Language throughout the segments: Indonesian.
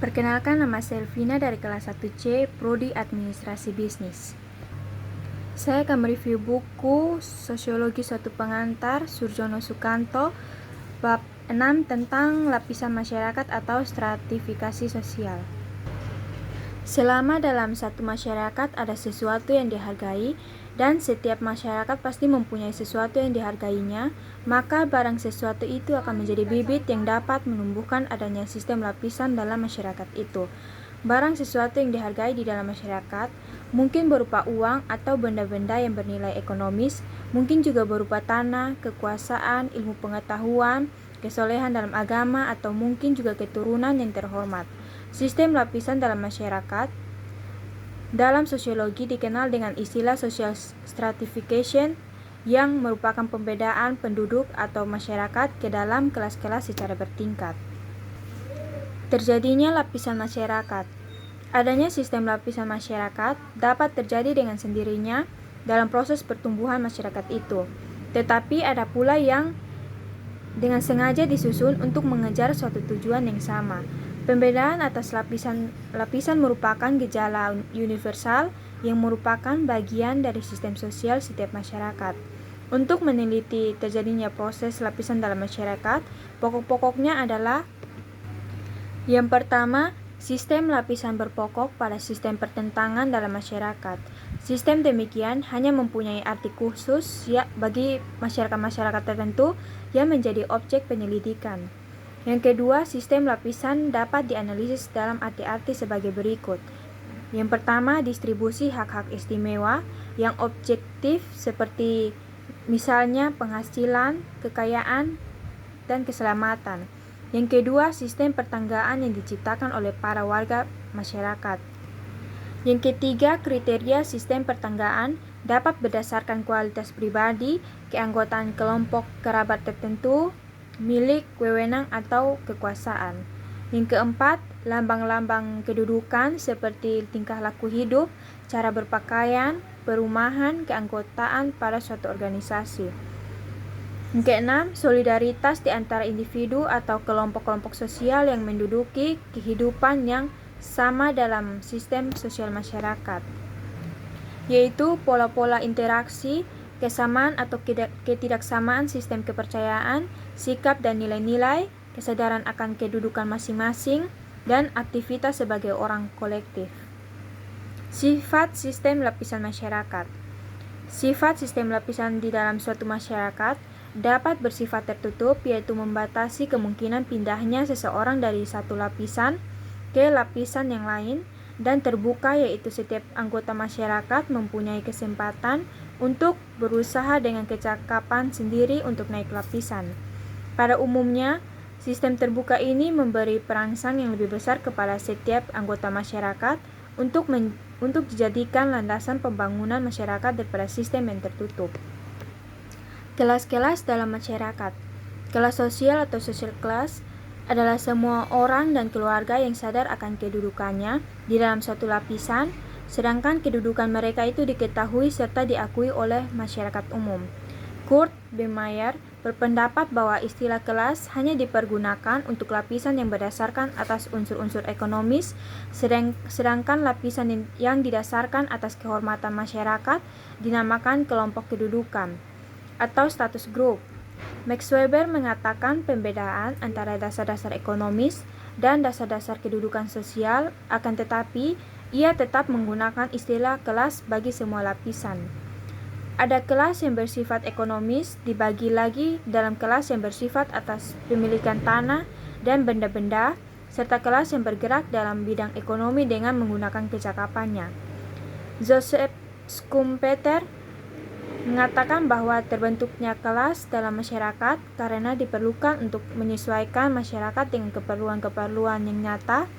Perkenalkan, nama saya Elvina dari kelas 1C, Prodi Administrasi Bisnis. Saya akan mereview buku Sosiologi Suatu Pengantar, Surjono Sukanto, bab 6 tentang lapisan masyarakat atau stratifikasi sosial. Selama dalam satu masyarakat ada sesuatu yang dihargai, dan setiap masyarakat pasti mempunyai sesuatu yang dihargainya, maka barang sesuatu itu akan menjadi bibit yang dapat menumbuhkan adanya sistem lapisan dalam masyarakat itu. Barang sesuatu yang dihargai di dalam masyarakat mungkin berupa uang atau benda-benda yang bernilai ekonomis, mungkin juga berupa tanah, kekuasaan, ilmu pengetahuan, kesolehan dalam agama, atau mungkin juga keturunan yang terhormat. Sistem lapisan dalam masyarakat dalam sosiologi dikenal dengan istilah social stratification, yang merupakan pembedaan penduduk atau masyarakat ke dalam kelas-kelas secara bertingkat. Terjadinya lapisan masyarakat. Adanya sistem lapisan masyarakat dapat terjadi dengan sendirinya dalam proses pertumbuhan masyarakat itu, tetapi ada pula yang dengan sengaja disusun untuk mengejar suatu tujuan yang sama. Pembedaan atas lapisan merupakan gejala universal yang merupakan bagian dari sistem sosial setiap masyarakat. Untuk meneliti terjadinya proses lapisan dalam masyarakat, pokok-pokoknya adalah: yang pertama, sistem lapisan berpokok pada sistem pertentangan dalam masyarakat. Sistem demikian hanya mempunyai arti khusus bagi masyarakat-masyarakat tertentu yang menjadi objek penyelidikan. Yang kedua, sistem lapisan dapat dianalisis dalam arti-arti sebagai berikut. Yang pertama, distribusi hak-hak istimewa yang objektif seperti misalnya penghasilan, kekayaan, dan keselamatan. Yang kedua, sistem pertanggaan yang diciptakan oleh para warga masyarakat. Yang ketiga, kriteria sistem pertanggaan dapat berdasarkan kualitas pribadi, keanggotaan kelompok kerabat tertentu, milik, wewenang, atau kekuasaan. Yang keempat, lambang-lambang kedudukan seperti tingkah laku hidup, cara berpakaian, perumahan, keanggotaan pada suatu organisasi. Yang keenam, solidaritas di antara individu atau kelompok-kelompok sosial yang menduduki kehidupan yang sama dalam sistem sosial masyarakat, yaitu pola-pola interaksi, kesamaan atau ketidaksamaan sistem kepercayaan, sikap dan nilai-nilai, kesadaran akan kedudukan masing-masing, dan aktivitas sebagai orang kolektif. Sifat sistem lapisan masyarakat. Sifat sistem lapisan di dalam suatu masyarakat dapat bersifat tertutup, yaitu membatasi kemungkinan pindahnya seseorang dari satu lapisan ke lapisan yang lain, dan terbuka, yaitu setiap anggota masyarakat mempunyai kesempatan untuk berusaha dengan kecakapan sendiri untuk naik lapisan. Pada umumnya, sistem terbuka ini memberi perangsang yang lebih besar kepada setiap anggota masyarakat untuk dijadikan landasan pembangunan masyarakat daripada sistem yang tertutup. Kelas-kelas dalam masyarakat. Kelas sosial atau social class adalah semua orang dan keluarga yang sadar akan kedudukannya di dalam suatu lapisan, sedangkan kedudukan mereka itu diketahui serta diakui oleh masyarakat umum. Kurt Bemeier berpendapat bahwa istilah kelas hanya dipergunakan untuk lapisan yang berdasarkan atas unsur-unsur ekonomis, sedangkan lapisan yang didasarkan atas kehormatan masyarakat dinamakan kelompok kedudukan atau status group. Max Weber mengatakan pembedaan antara dasar-dasar ekonomis dan dasar-dasar kedudukan sosial, akan tetapi ia tetap menggunakan istilah kelas bagi semua lapisan. Ada kelas yang bersifat ekonomis, dibagi lagi dalam kelas yang bersifat atas pemilikan tanah dan benda-benda, serta kelas yang bergerak dalam bidang ekonomi dengan menggunakan kecakapannya. Joseph Schumpeter mengatakan bahwa terbentuknya kelas dalam masyarakat karena diperlukan untuk menyesuaikan masyarakat dengan keperluan-keperluan yang nyata,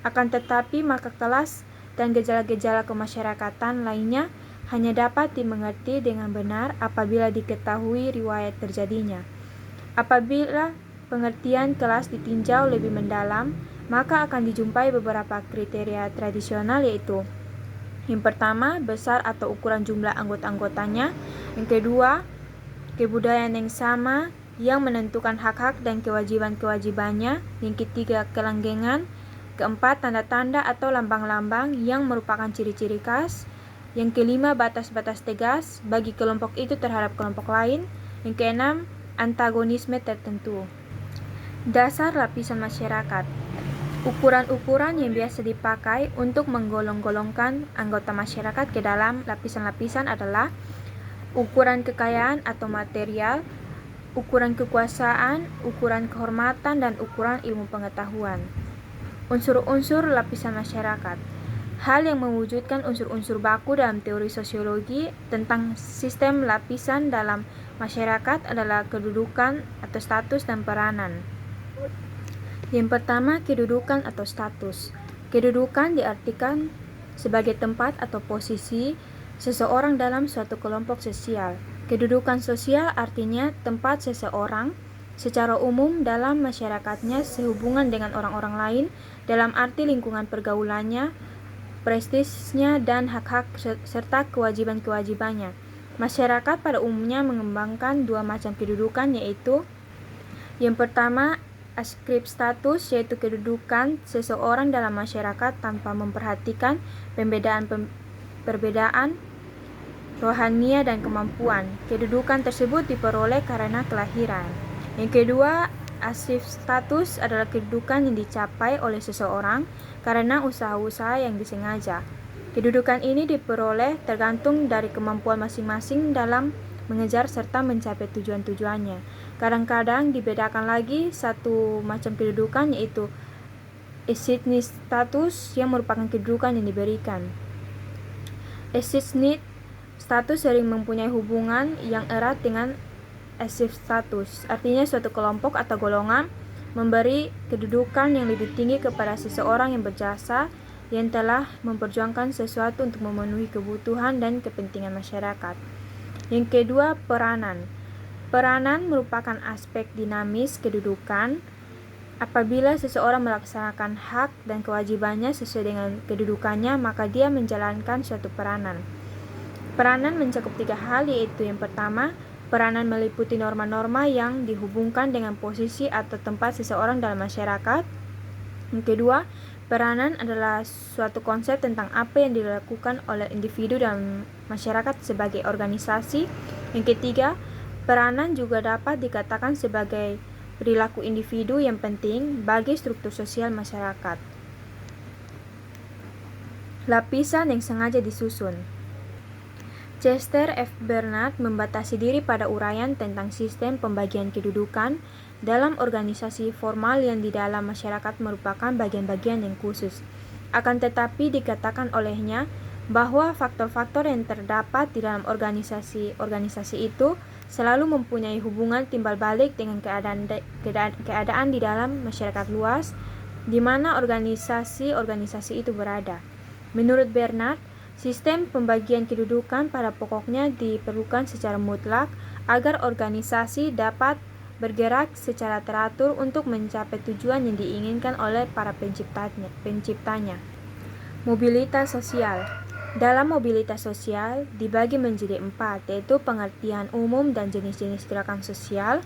akan tetapi maka kelas dan gejala-gejala kemasyarakatan lainnya hanya dapat dimengerti dengan benar apabila diketahui riwayat terjadinya. Apabila pengertian kelas ditinjau lebih mendalam, maka akan dijumpai beberapa kriteria tradisional, yaitu: yang pertama, besar atau ukuran jumlah anggota-anggotanya. Yang kedua, kebudayaan yang sama yang menentukan hak-hak dan kewajiban-kewajibannya. Yang ketiga, kelanggengan Keempat, tanda-tanda atau lambang-lambang yang merupakan ciri-ciri khas. Yang kelima, batas-batas tegas bagi kelompok itu terhadap kelompok lain. Yang keenam, antagonisme tertentu. Dasar lapisan masyarakat. Ukuran-ukuran yang biasa dipakai untuk menggolong-golongkan anggota masyarakat ke dalam lapisan-lapisan adalah ukuran kekayaan atau material, ukuran kekuasaan, ukuran kehormatan, dan ukuran ilmu pengetahuan. Unsur-unsur lapisan masyarakat. Hal yang mewujudkan unsur-unsur baku dalam teori sosiologi tentang sistem lapisan dalam masyarakat adalah kedudukan atau status dan peranan. Yang pertama, kedudukan atau status. Kedudukan diartikan sebagai tempat atau posisi seseorang dalam suatu kelompok sosial. Kedudukan sosial artinya tempat seseorang secara umum dalam masyarakatnya sehubungan dengan orang-orang lain dalam arti lingkungan pergaulannya, prestisnya, dan hak-hak serta kewajiban-kewajibannya. Masyarakat pada umumnya mengembangkan dua macam kedudukan, yaitu yang pertama, askrip status, yaitu kedudukan seseorang dalam masyarakat tanpa memperhatikan perbedaan rohania dan kemampuan. Kedudukan tersebut diperoleh karena kelahiran. Yang kedua, asif status adalah kedudukan yang dicapai oleh seseorang karena usaha-usaha yang disengaja. Kedudukan ini diperoleh tergantung dari kemampuan masing-masing dalam mengejar serta mencapai tujuan-tujuannya. Kadang-kadang dibedakan lagi satu macam kedudukan, yaitu esidnis status, yang merupakan kedudukan yang diberikan. Esidnis status sering mempunyai hubungan yang erat dengan asif status, artinya suatu kelompok atau golongan memberi kedudukan yang lebih tinggi kepada seseorang yang berjasa, yang telah memperjuangkan sesuatu untuk memenuhi kebutuhan dan kepentingan masyarakat. Yang kedua, peranan. Peranan merupakan aspek dinamis kedudukan. Apabila seseorang melaksanakan hak dan kewajibannya sesuai dengan kedudukannya, maka dia menjalankan suatu peranan. Peranan mencakup tiga hal, yaitu yang pertama, peranan meliputi norma-norma yang dihubungkan dengan posisi atau tempat seseorang dalam masyarakat. Yang kedua, peranan adalah suatu konsep tentang apa yang dilakukan oleh individu dalam masyarakat sebagai organisasi. Yang ketiga, peranan juga dapat dikatakan sebagai perilaku individu yang penting bagi struktur sosial masyarakat. Lapisan yang sengaja disusun. Chester F. Bernard membatasi diri pada uraian tentang sistem pembagian kedudukan dalam organisasi formal yang di dalam masyarakat merupakan bagian-bagian yang khusus. Akan tetapi dikatakan olehnya bahwa faktor-faktor yang terdapat di dalam organisasi itu selalu mempunyai hubungan timbal balik dengan keadaan di dalam masyarakat luas di mana organisasi itu berada. Menurut Bernard, sistem pembagian kedudukan pada pokoknya diperlukan secara mutlak agar organisasi dapat bergerak secara teratur untuk mencapai tujuan yang diinginkan oleh para penciptanya. Mobilitas sosial. Dalam mobilitas sosial dibagi menjadi 4, yaitu pengertian umum dan jenis-jenis gerakan sosial,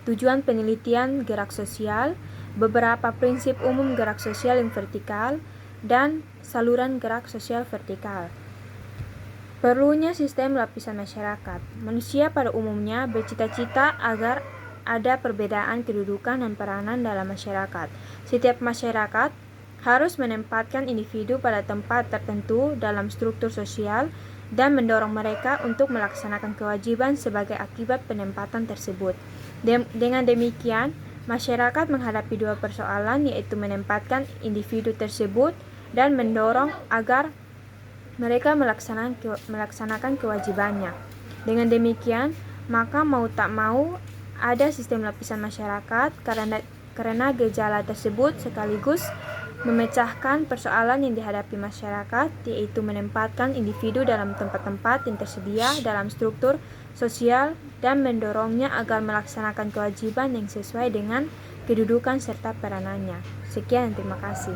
tujuan penelitian gerak sosial, beberapa prinsip umum gerak sosial yang vertikal, dan saluran gerak sosial vertikal. Perlunya sistem lapisan masyarakat. Manusia pada umumnya bercita-cita agar ada perbedaan kedudukan dan peranan dalam masyarakat. Setiap masyarakat harus menempatkan individu pada tempat tertentu dalam struktur sosial dan mendorong mereka untuk melaksanakan kewajiban sebagai akibat penempatan tersebut. Dengan demikian, masyarakat menghadapi dua persoalan, yaitu menempatkan individu tersebut dan mendorong agar mereka melaksanakan kewajibannya. Dengan demikian, maka mau tak mau ada sistem lapisan masyarakat karena gejala tersebut sekaligus memecahkan persoalan yang dihadapi masyarakat, yaitu menempatkan individu dalam tempat-tempat yang tersedia dalam struktur sosial dan mendorongnya agar melaksanakan kewajiban yang sesuai dengan kedudukan serta peranannya. Sekian, terima kasih.